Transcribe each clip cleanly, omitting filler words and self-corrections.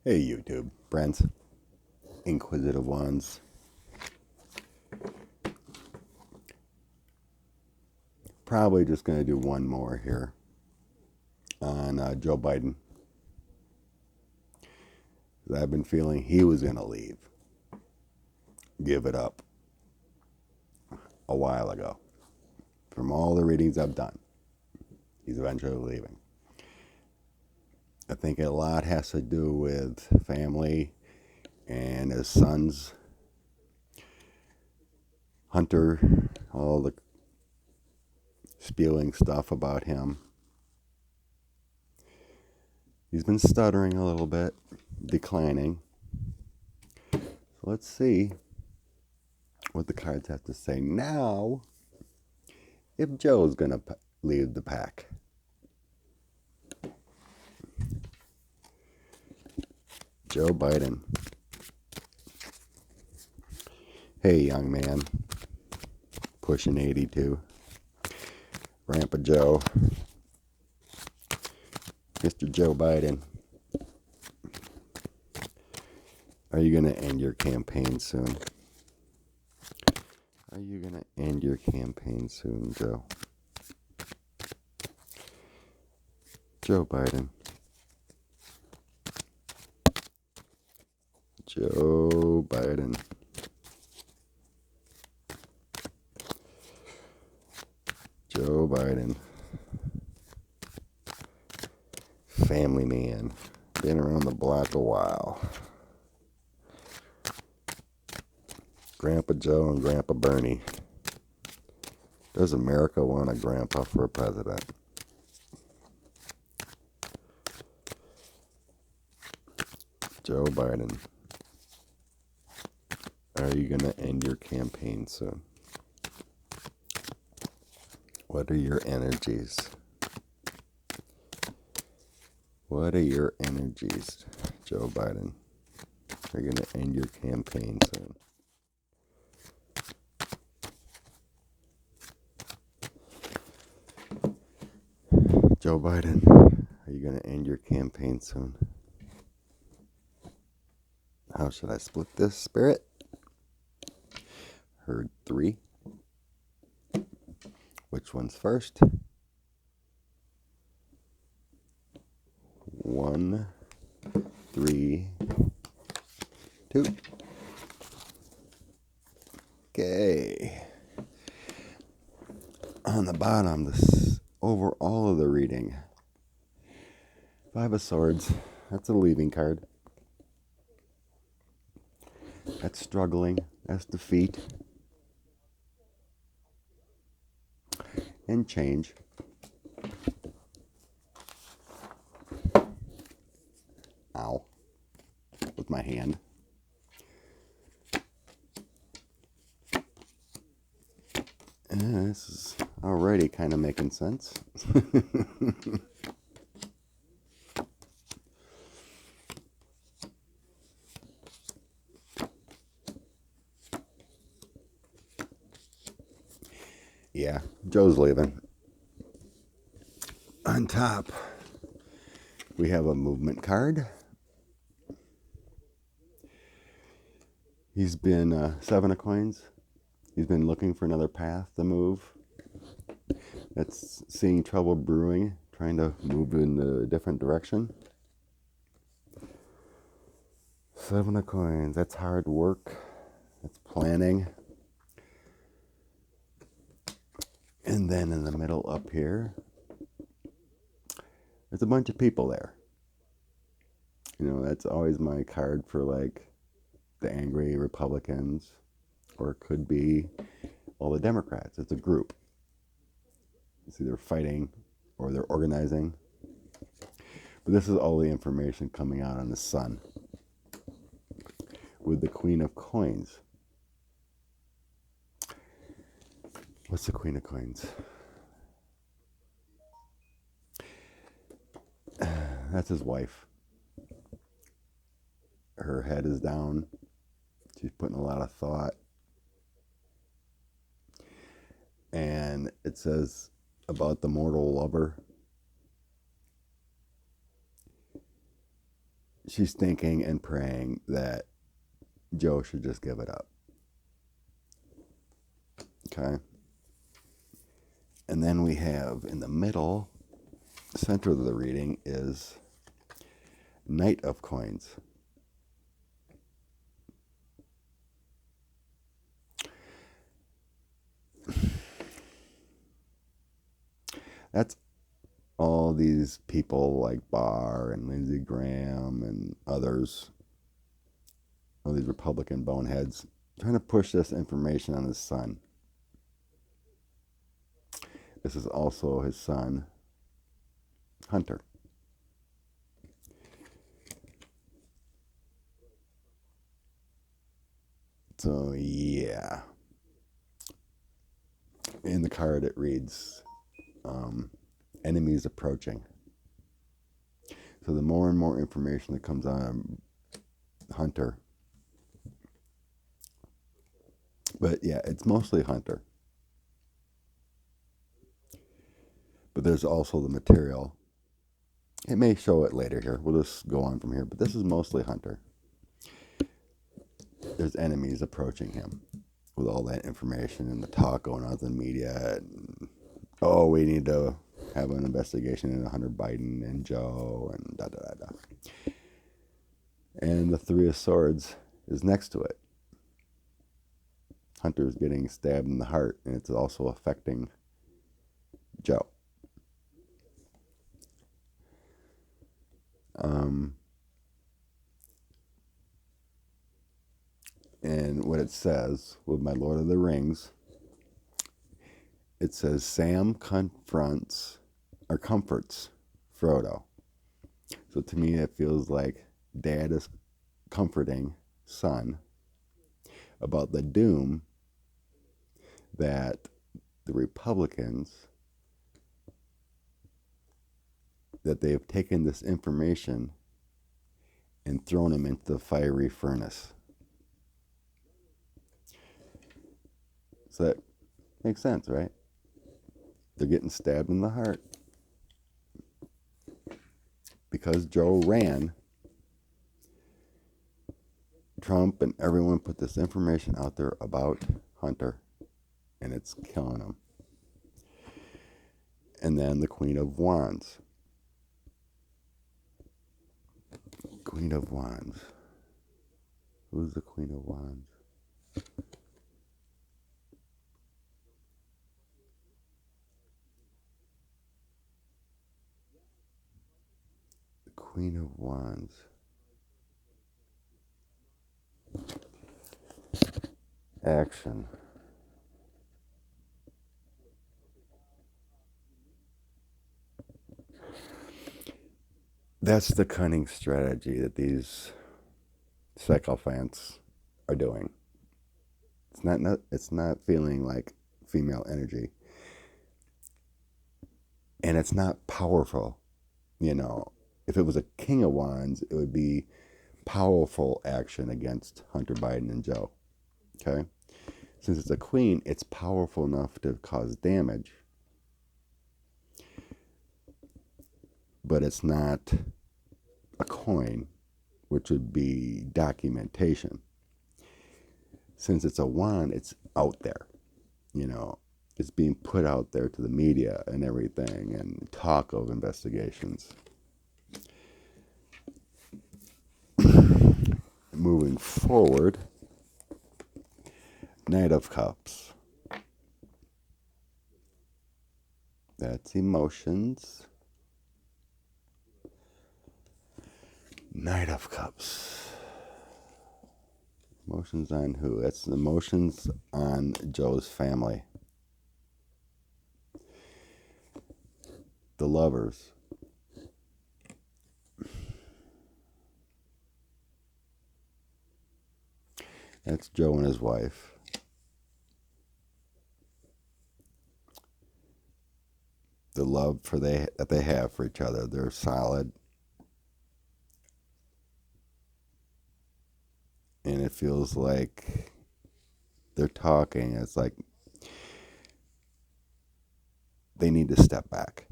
Hey YouTube, friends, inquisitive ones. Probably just going to do one more here on Joe Biden. I've been feeling he was going to leave, give it up a while ago. From all the readings I've done, he's eventually leaving. I think a lot has to do with family and his sons, Hunter, all the spewing stuff about him. He's been stuttering a little bit, declining. So let's see what the cards have to say now if Joe's going to leave the pack. Joe Biden. Hey, young man, pushing 82. Grandpa Joe. Mr. Joe Biden. Are you going to end your campaign soon? Are you going to end your campaign soon, Joe? Joe Biden. Joe Biden. Joe Biden. Family man. Been around the block a while. Grandpa Joe and Grandpa Bernie. Does America want a grandpa for a president? Joe Biden. Are you going to end your campaign soon? What are your energies? What are your energies, Joe Biden? Are you going to end your campaign soon? Joe Biden, are you going to end your campaign soon? How should I split this, Spirit? Heard 3. Which one's first? 1, 3, 2. Okay. On the bottom, this over all of the reading. 5 of Swords. That's a leaving card. That's struggling. That's defeat. And change. Ow. With my hand. And this is already kind of making sense. Yeah, Joe's leaving. On top, we have a movement card. He's been 7 of coins. He's been looking for another path to move. That's seeing trouble brewing, trying to move in a different direction. 7 of coins. That's hard work. That's planning. And then in the middle up here, there's a bunch of people there. You know, that's always my card for like the angry Republicans, or it could be all the Democrats. It's a group. It's either fighting or they're organizing. But this is all the information coming out on the sun with the Queen of Coins. What's the Queen of Coins? That's his wife. Her head is down. She's putting a lot of thought. And it says about the mortal lover. she's thinking and praying that Joe should just give it up. Okay. And then we have in the middle, center of the reading is Knight of Coins. That's all these people like Barr and Lindsey Graham and others, all these Republican boneheads, trying to push this information on his son. This is also his son, Hunter. So, yeah. In the card, it reads enemies approaching. So, the more and more information that comes on Hunter, but yeah, it's mostly Hunter. But there's also the material. It may show it later here. We'll just go on from here. But this is mostly Hunter. There's enemies approaching him with all that information and the talk going on in the media. And, oh, we need to have an investigation into Hunter Biden and Joe and da da da da. And the Three of Swords is next to it. Hunter's getting stabbed in the heart, and it's also affecting Joe. And what it says with my Lord of the Rings, it says Sam comforts Frodo. So to me, it feels like Dad is comforting son about the doom that the Republicans, that they have taken this information and thrown him into the fiery furnace. So that makes sense, right? They're getting stabbed in the heart because Joe ran. Trump and everyone put this information out there about Hunter, and it's killing him. And then the Queen of Wands. Queen of Wands. Who's the Queen of Wands? The Queen of Wands. Action. That's the cunning strategy that these sycophants are doing. It's not feeling like female energy. And it's not powerful. You know, if it was a King of Wands, it would be powerful action against Hunter Biden and Joe. Okay? Since it's a queen, it's powerful enough to cause damage. But it's not a coin, which would be documentation. Since it's a wand, it's out there. You know, it's being put out there to the media and everything, and talk of investigations. Moving forward, Knight of Cups. That's emotions. Knight of Cups. Emotions on who? That's emotions on Joe's family. The Lovers. That's Joe and his wife. The love that they have for each other. They're solid. And it feels like they're talking. It's like they need to step back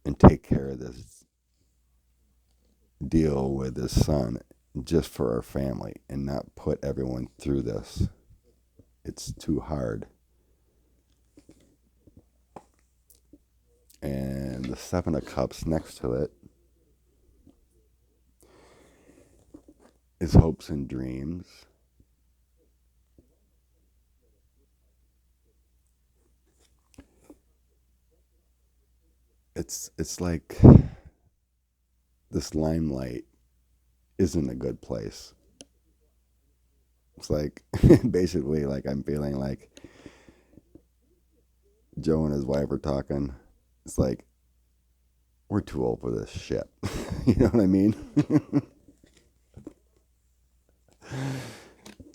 and take care of this deal with his son just for our family and not put everyone through this. It's too hard. And the Seven of Cups next to it is hopes and dreams. It's like this limelight isn't a good place. It's like basically like I'm feeling like Joe and his wife are talking. It's like we're too old for this shit. You know what I mean?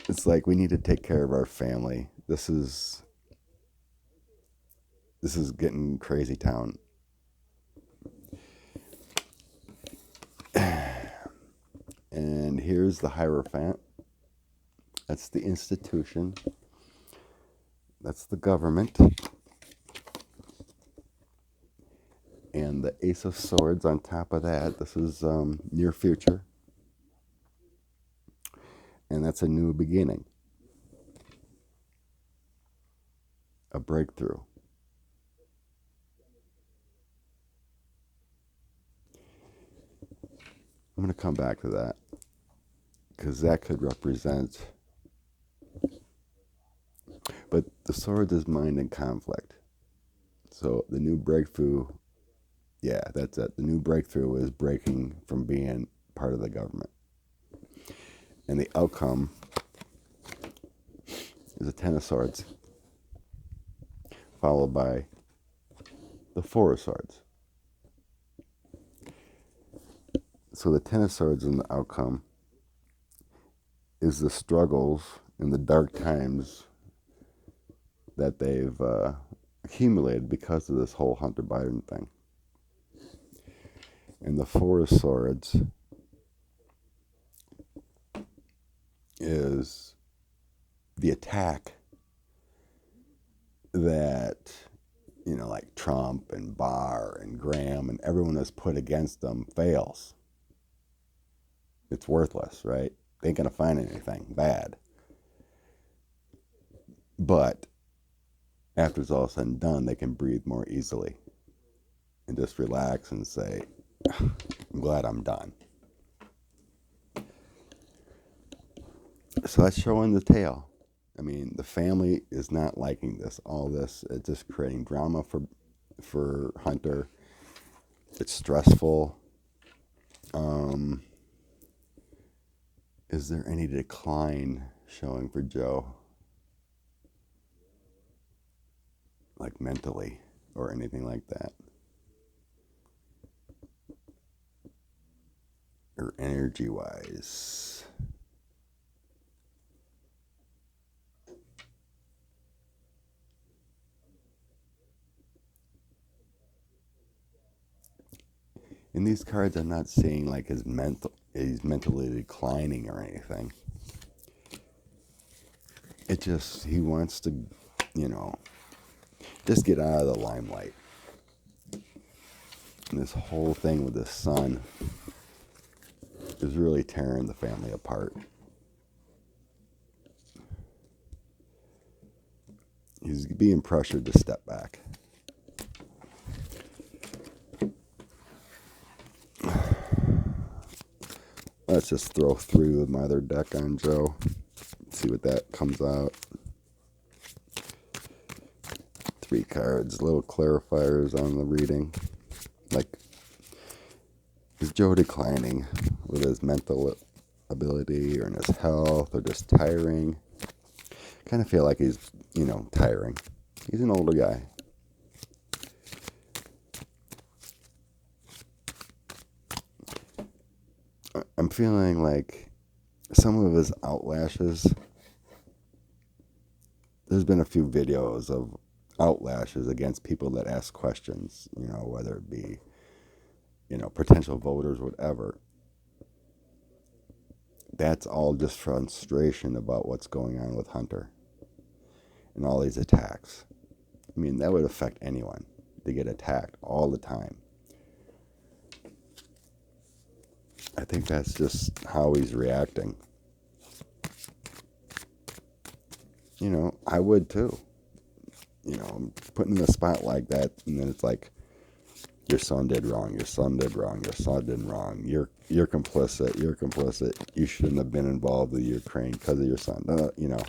It's like we need to take care of our family. This is getting crazy town. And here's the Hierophant. That's the institution. That's the government. And the Ace of Swords on top of that. This is near future. And that's a new beginning. A breakthrough. I'm going to come back to that. Because that could represent. But the Swords is mind and conflict. So the new breakthrough. Yeah, that's it. The new breakthrough is breaking from being part of the government. And the outcome is a Ten of Swords, followed by the Four of Swords. So the Ten of Swords in the outcome is the struggles and the dark times that they've accumulated because of this whole Hunter Biden thing. And the Four of Swords is the attack that, like Trump and Barr and Graham and everyone that's put against them fails. It's worthless, right? They ain't going to find anything bad. But after it's all said and done, they can breathe more easily and just relax and say, I'm glad I'm done. So that's showing the tail. I mean, the family is not liking this. All this, it's just creating drama for Hunter. It's stressful. Is there any decline showing for Joe? Like mentally or anything like that? Or energy-wise? In these cards, I'm not seeing like he's mentally declining or anything. It just, he wants to, just get out of the limelight. And this whole thing with his son is really tearing the family apart. He's being pressured to step back. Let's just throw 3 with my other deck on Joe. See what that comes out. 3 cards, little clarifiers on the reading. Like, is Joe declining with his mental ability or in his health or just tiring? Kind of feel like he's, tiring. He's an older guy. I'm feeling like some of his outlashes, there's been a few videos of outlashes against people that ask questions, whether it be, potential voters, whatever. That's all just frustration about what's going on with Hunter and all these attacks. I mean, that would affect anyone to get attacked all the time. I think that's just how he's reacting. You know, I would too. You know, I'm putting in a spot like that, and then it's like, your son did wrong, your son did wrong, your son did wrong, you're complicit, you're complicit, you shouldn't have been involved with Ukraine because of your son. You know,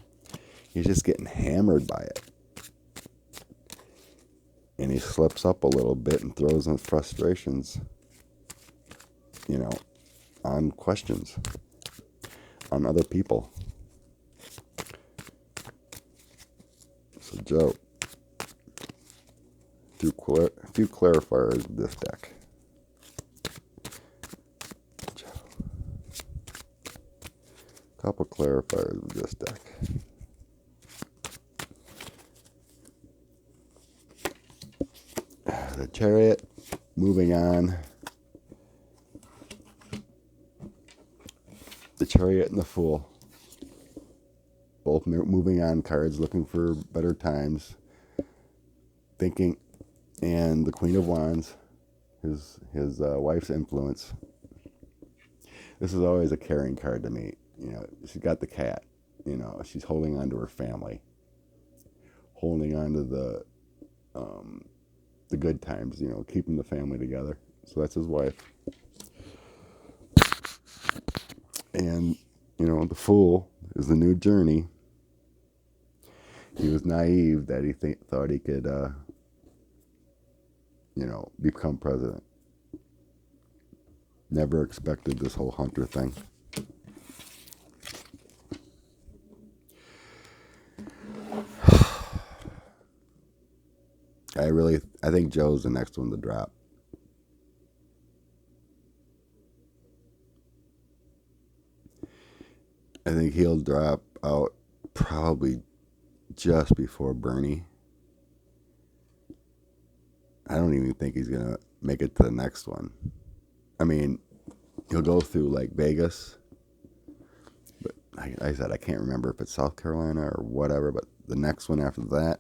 he's just getting hammered by it. And he slips up a little bit and throws in frustrations, you know, on questions, on other people. So Joe, a few clarifiers with this deck. Joe. Couple clarifiers with this deck. The Chariot, moving on. The Chariot and the Fool. Both moving on cards, looking for better times. Thinking, and the Queen of Wands, his wife's influence. This is always a caring card to me. You know, she's got the cat. You know, she's holding on to her family, holding on to the good times. You know, keeping the family together. So that's his wife. And you know, the Fool is the new journey. He was naive that he thought he could, you know, become president. Never expected this whole Hunter thing. I think Joe's the next one to drop. I think he'll drop out probably just before Bernie. I don't even think he's going to make it to the next one. I mean, he'll go through like Vegas. But like I said, I can't remember if it's South Carolina or whatever, but the next one after that,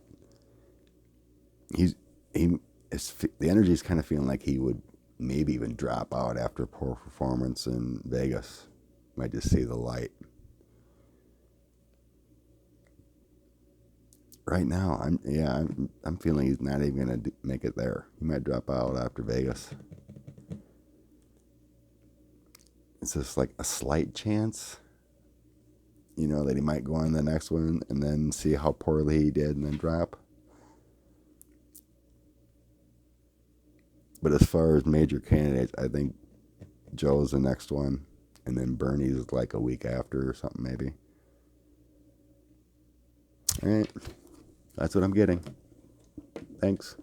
the energy is kind of feeling like he would maybe even drop out after a poor performance in Vegas. Might just see the light. Right now, I'm feeling he's not even gonna make it there. He might drop out after Vegas. It's just like a slight chance, you know, that he might go on the next one and then see how poorly he did and then drop. But as far as major candidates, I think Joe's the next one, and then Bernie's like a week after or something maybe. All right, that's what I'm getting. Thanks.